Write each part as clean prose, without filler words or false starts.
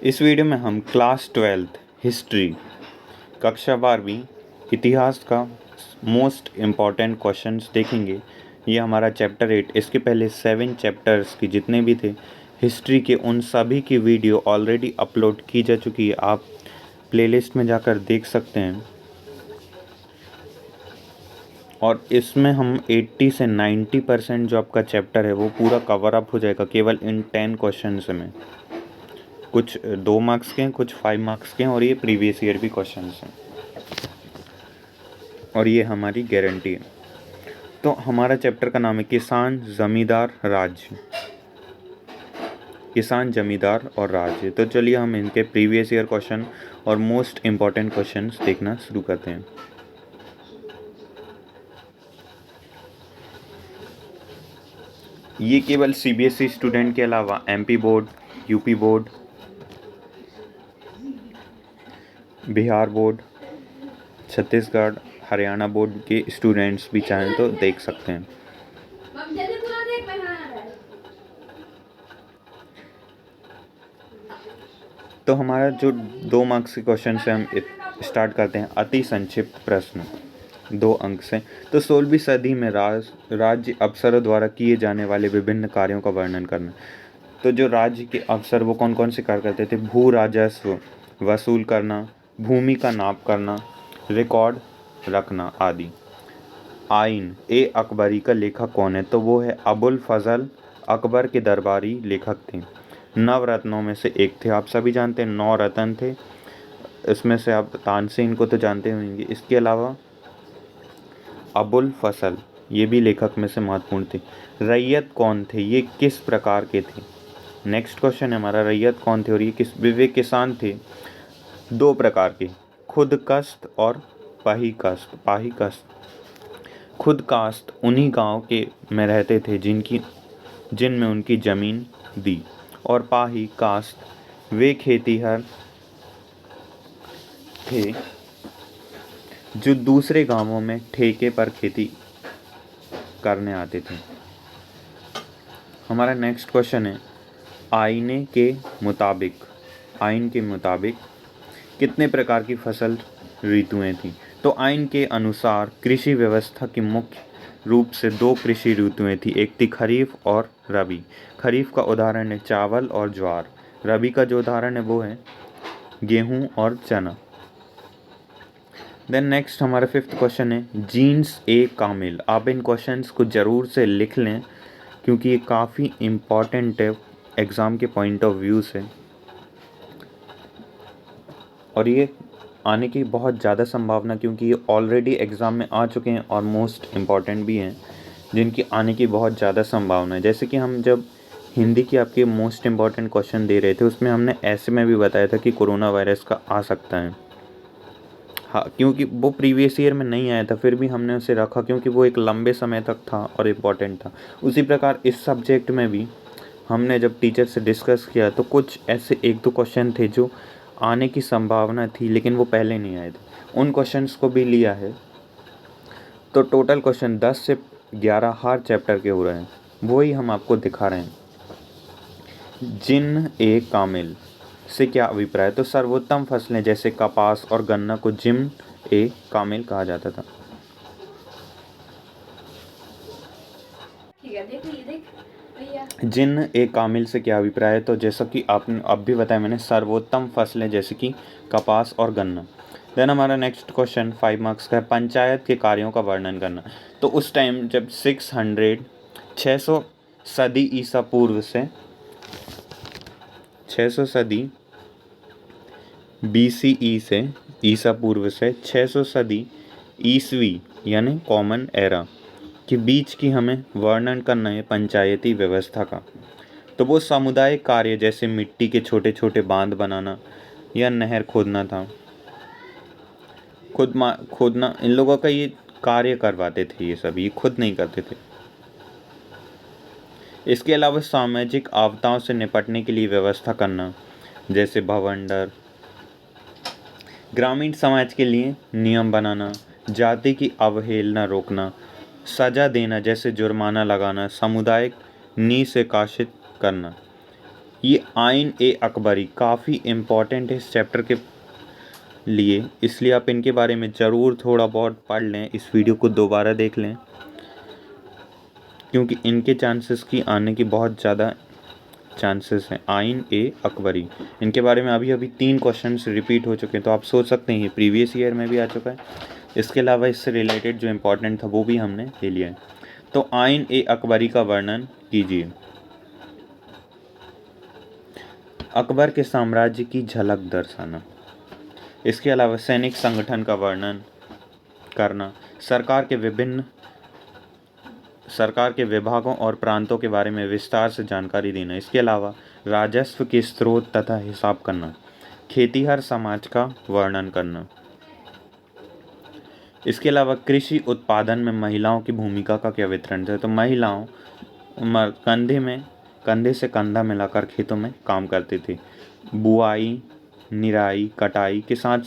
इस वीडियो में हम क्लास 12th हिस्ट्री कक्षा 12वीं इतिहास का मोस्ट इम्पॉर्टेंट क्वेश्चंस देखेंगे। ये हमारा चैप्टर 8, इसके पहले 7 चैप्टर्स की जितने भी थे हिस्ट्री के उन सभी की वीडियो ऑलरेडी अपलोड की जा चुकी है। आप प्लेलिस्ट में जाकर देख सकते हैं और इसमें हम 80 से 90% जो आपका चैप्टर है वो पूरा कवर अप हो जाएगा केवल इन 10 क्वेश्चंस में। कुछ 2 मार्क्स के हैं, कुछ 5 मार्क्स के हैं और ये प्रीवियस ईयर भी क्वेश्चंस हैं और ये हमारी गारंटी है। तो हमारा चैप्टर का नाम है किसान जमींदार राज्य, किसान जमींदार और राज्य। तो चलिए हम इनके प्रीवियस ईयर क्वेश्चन और मोस्ट इम्पॉर्टेंट क्वेश्चंस देखना शुरू करते हैं। ये केवल सीबीएसई स्टूडेंट के अलावा MP board, UP board, Bihar board, Chhattisgarh, Haryana board के स्टूडेंट्स भी चाहें तो देख सकते हैं। तो हमारा जो 2 मार्क्स के क्वेश्चन से हम स्टार्ट करते हैं। अति संक्षिप्त प्रश्न 2 अंक से। तो 16वीं सदी में राज्य अफसरों द्वारा किए जाने वाले विभिन्न कार्यों का वर्णन करना। तो जो राज्य के अफसर वो कौन कौन से कार्य करते थे? भू राजस्व वसूल करना, भूमि का नाप करना, रिकॉर्ड रखना आदि। आइन ए अकबरी का लेखक कौन है? तो वो है अबुल फजल, अकबर के दरबारी लेखक थे। नवरत्नों में से एक थे, आप सभी जानते हैं 9 रत्न थे, इसमें से आप तानसेन को तो जानते होंगे। इसके अलावा अबुल फजल ये भी लेखक में से महत्वपूर्ण थे। रैयत कौन थे? ये किस प्रकार के थे? नेक्स्ट क्वेश्चन है हमारा, रैयत कौन थे और ये वे किसान थे 2 प्रकार के, खुद काश्त और पाही काश्त। खुद काश्त उन्हीं गांव के में रहते थे जिनमें उनकी ज़मीन दी, और पाही काश्त वे खेतीहर थे जो दूसरे गांवों में ठेके पर खेती करने आते थे। हमारा नेक्स्ट क्वेश्चन है, आइन के मुताबिक कितने प्रकार की फसल ऋतुएं थी? तो आइन के अनुसार कृषि व्यवस्था की मुख्य रूप से 2 कृषि ऋतुएं थी, एक थी खरीफ और रबी। खरीफ का उदाहरण है चावल और ज्वार, रबी का जो उदाहरण है वो है गेहूं और चना। देन नेक्स्ट हमारा 5th क्वेश्चन है, जीन्स ए कामिल। आप इन क्वेश्चंस को ज़रूर से लिख लें क्योंकि ये काफ़ी इम्पॉर्टेंट है एग्ज़ाम के पॉइंट ऑफ व्यू से और ये आने की बहुत ज़्यादा संभावना, क्योंकि ये ऑलरेडी एग्ज़ाम में आ चुके हैं और मोस्ट इम्पॉर्टेंट भी हैं जिनकी आने की बहुत ज़्यादा संभावना है। जैसे कि हम जब हिंदी की आपके मोस्ट इम्पॉर्टेंट क्वेश्चन दे रहे थे उसमें हमने ऐसे में भी बताया था कि कोरोना वायरस का आ सकता है। हाँ, क्योंकि वो प्रीवियस ईयर में नहीं आया था फिर भी हमने उसे रखा क्योंकि वो एक लंबे समय तक था और इम्पॉर्टेंट था। उसी प्रकार इस सब्जेक्ट में भी हमने जब टीचर से डिस्कस किया तो कुछ ऐसे 1-2 क्वेश्चन थे जो आने की संभावना थी लेकिन वो पहले नहीं आए थे, उन क्वेश्चंस को भी लिया है। तो टोटल क्वेश्चन 10 से 11 हर चैप्टर के हो रहे हैं, वही हम आपको दिखा रहे हैं। जिन ए कामिल से क्या अभिप्राय? तो सर्वोत्तम फसलें जैसे कपास और गन्ना को जिन ए कामिल कहा जाता था। जिन ए कामिल से क्या अभिप्राय है? तो जैसा कि आपने अब भी बताया मैंने, सर्वोत्तम फसलें जैसे कि कपास और गन्ना। देन हमारा नेक्स्ट क्वेश्चन 5 मार्क्स का है, पंचायत के कार्यों का वर्णन करना। तो उस टाइम जब 600 सदी ईसा पूर्व से 600 सदी BCE से ईसा पूर्व से 600 सदी ईसवी यानी कॉमन एरा के बीच की हमें वर्णन करना है पंचायती व्यवस्था का। तो वो सामुदायिक कार्य जैसे मिट्टी के छोटे छोटे बांध बनाना या नहर खोदना था। खोदना इन लोगों का ये कार्य करवाते थे, ये सब ये खुद नहीं करते थे। इसके अलावा सामाजिक आपदाओं से निपटने के लिए व्यवस्था करना जैसे भवंडर, ग्रामीण समाज के लिए नियम बनाना, जाति की अवहेलना रोकना, सजा देना जैसे जुर्माना लगाना, सामुदायिक निष्कासित करना, ये आइन ए अकबरी काफ़ी इम्पोर्टेंट है इस चैप्टर के लिए, इसलिए आप इनके बारे में ज़रूर थोड़ा बहुत पढ़ लें, इस वीडियो को दोबारा देख लें, क्योंकि इनके चांसेस की आने की बहुत ज़्यादा चांसेस हैं। आइन ए अकबरी, इनके बारे में अभी अभी 3 क्वेश्चंस रिपीट हो चुके हैं, तो आप सोच सकते हैं प्रीवियस ईयर में भी आ चुका है। इसके अलावा इससे रिलेटेड जो इम्पोर्टेंट था वो भी हमने ले लिया है। तो आइन ए अकबरी का वर्णन कीजिए। अकबर के साम्राज्य की झलक दर्शाना। इसके अलावा सैनिक संगठन का वर्णन करना, सरकार के विभागों और प्रांतों के बारे में विस्तार से जानकारी देना। इसके अलावा राजस्व के स्रोत तथा हिसाब करना, खेतीहर समाज का वर्णन करना। इसके अलावा कृषि उत्पादन में महिलाओं की भूमिका का क्या वितरण है। तो महिलाओं कंधे से कंधा मिलाकर खेतों में काम करते थे। बुआई, निराई, कटाई के साथ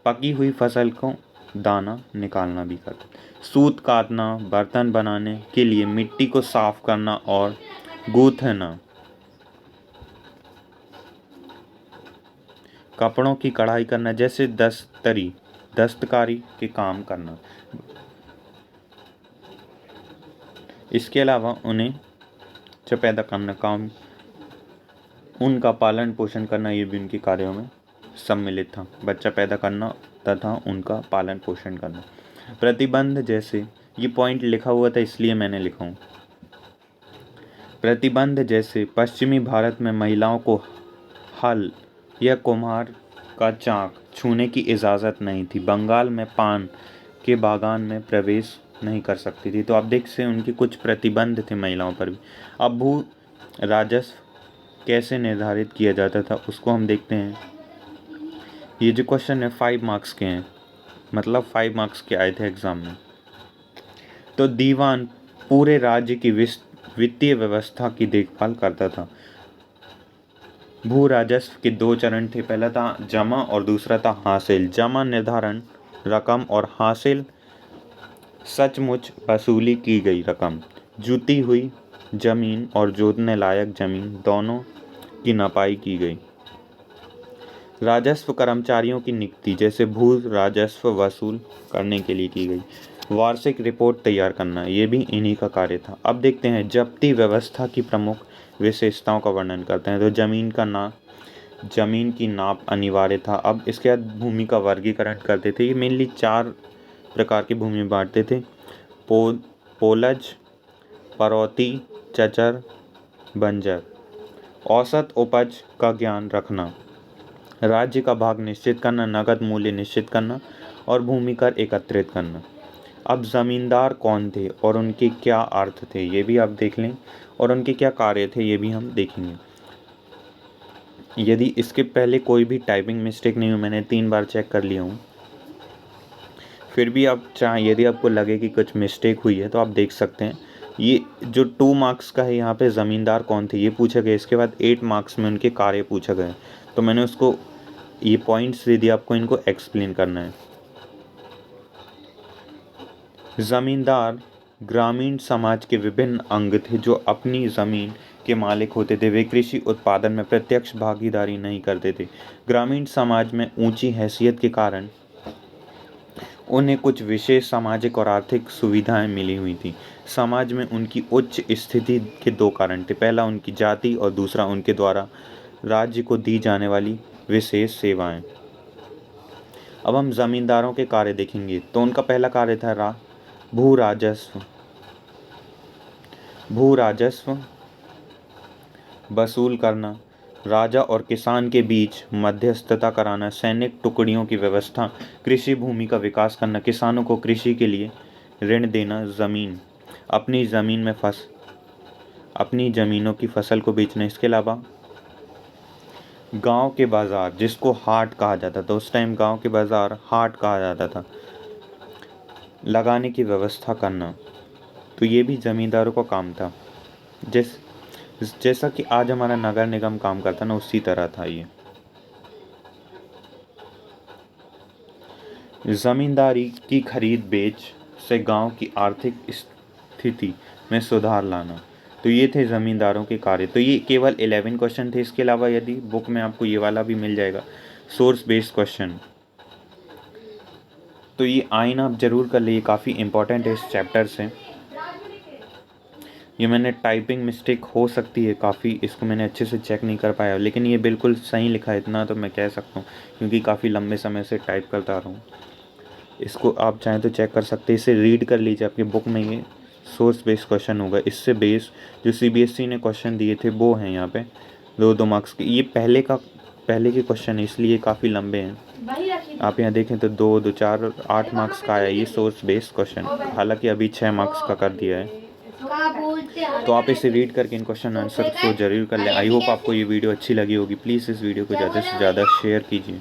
पकी हुई फसल को दाना निकालना भी करते थे। सूत काटना, बर्तन बनाने के लिए मिट्टी को साफ करना और गूंथना, कपड़ों की कढ़ाई करना जैसे दस्तकारी के काम करना। इसके अलावा उन्हें जो पैदा करना काम, उनका पालन पोषण करना, ये भी उनके कार्यों में सम्मिलित था। बच्चा पैदा करना तथा उनका पालन पोषण करना। प्रतिबंध जैसे, ये पॉइंट लिखा हुआ था इसलिए मैंने लिखा हूँ। प्रतिबंध जैसे पश्चिमी भारत में महिलाओं को हल या कुम्हार का चाक छूने की इजाज़त नहीं थी। बंगाल में पान के बागान में प्रवेश नहीं कर सकती थी। तो आप देख सकते उनके कुछ प्रतिबंध थे महिलाओं पर भी। अब भू राजस्व कैसे निर्धारित किया जाता था उसको हम देखते हैं। ये जो क्वेश्चन है 5 मार्क्स के हैं, मतलब 5 मार्क्स के आए थे एग्जाम में। तो दीवान पूरे राज्य की वित्तीय व्यवस्था की देखभाल करता था। भू राजस्व के 2 चरण थे, पहला था जमा और दूसरा था हासिल। जमा निर्धारण रकम और हासिल सचमुच वसूली की गई रकम। जुती हुई जमीन और जोतने लायक जमीन दोनों की नपाई की गई। राजस्व कर्मचारियों की नियुक्ति जैसे भू राजस्व वसूल करने के लिए की गई। वार्षिक रिपोर्ट तैयार करना, ये भी इन्हीं का कार्य था। अब देखते हैं जब्ती व्यवस्था की प्रमुख विशेषताओं का वर्णन करते हैं। तो जमीन की नाप अनिवार्य था। अब इसके बाद भूमि का वर्गीकरण करते थे। ये मेनली 4 प्रकार की भूमि बांटते थे। पोलज, परौती, चचर, बंजर। औसत उपज का ज्ञान रखना, राज्य का भाग निश्चित करना, नगद मूल्य निश्चित करना और भूमि कर एकत्रित करना। अब ज़मींदार कौन थे और उनके क्या अर्थ थे ये भी आप देख लें, और उनके क्या कार्य थे ये भी हम देखेंगे। यदि इसके पहले कोई भी टाइपिंग मिस्टेक नहीं हो, मैंने 3 बार चेक कर लिया हूँ, फिर भी आप चाहें यदि आपको लगे कि कुछ मिस्टेक हुई है तो आप देख सकते हैं। ये जो 2 मार्क्स का है यहाँ पे ज़मींदार कौन थे ये पूछा गया। इसके बाद 8 मार्क्स में उनके कार्य पूछा गया, तो मैंने उसको ये पॉइंट्स दे दिए, आपको इनको एक्सप्लेन करना है। ज़मींदार ग्रामीण समाज के विभिन्न अंग थे जो अपनी ज़मीन के मालिक होते थे। वे कृषि उत्पादन में प्रत्यक्ष भागीदारी नहीं करते थे। ग्रामीण समाज में ऊंची हैसियत के कारण उन्हें कुछ विशेष सामाजिक और आर्थिक सुविधाएं मिली हुई थी। समाज में उनकी उच्च स्थिति के 2 कारण थे, पहला उनकी जाति और दूसरा उनके द्वारा राज्य को दी जाने वाली विशेष सेवाएं। अब हम ज़मींदारों के कार्य देखेंगे। तो उनका पहला कार्य था भू राजस्व वसूल करना, राजा और किसान के बीच मध्यस्थता कराना, सैनिक टुकड़ियों की व्यवस्था, कृषि भूमि का विकास करना, किसानों को कृषि के लिए ऋण देना, अपनी ज़मीनों की फसल को बेचना। इसके अलावा गांव के बाज़ार, जिसको हाट कहा जाता था, उस टाइम गांव के बाज़ार हाट कहा जाता था, लगाने की व्यवस्था करना। तो ये भी ज़मींदारों का काम था। जैसा कि आज हमारा नगर निगम काम करता ना, उसी तरह था ये। ज़मींदारी की खरीद बेच से गांव की आर्थिक स्थिति में सुधार लाना। तो ये थे ज़मींदारों के कार्य। तो ये केवल 11 क्वेश्चन थे। इसके अलावा यदि बुक में आपको ये वाला भी मिल जाएगा, सोर्स बेस्ड क्वेश्चन, तो ये आइन आप ज़रूर कर लीजिए, काफ़ी इंपॉर्टेंट है इस चैप्टर से। ये मैंने टाइपिंग मिस्टेक हो सकती है काफ़ी, इसको मैंने अच्छे से चेक नहीं कर पाया, लेकिन ये बिल्कुल सही लिखा है, इतना तो मैं कह सकता हूँ, क्योंकि काफ़ी लंबे समय से टाइप करता रहा हूँ। इसको आप चाहें तो चेक कर सकते हैं, इसे रीड कर लीजिए, आपकी बुक में ये सोर्स बेस्ड क्वेश्चन होगा। इससे बेस जो CBSE ने क्वेश्चन दिए थे वो हैं यहाँ पे 2-2 मार्क्स के। ये पहले के क्वेश्चन है, इसलिए काफ़ी लंबे हैं। आप यहाँ देखें तो 2, 2, 4, 8 मार्क्स का आया ये सोर्स बेस्ड क्वेश्चन, हालांकि अभी 6 मार्क्स का कर दिया है। तो आप इसे रीड करके इन क्वेश्चन आंसर को जरूर कर लें। आई होप आपको ये वीडियो अच्छी लगी होगी। प्लीज़ इस वीडियो को ज़्यादा से ज़्यादा शेयर कीजिए।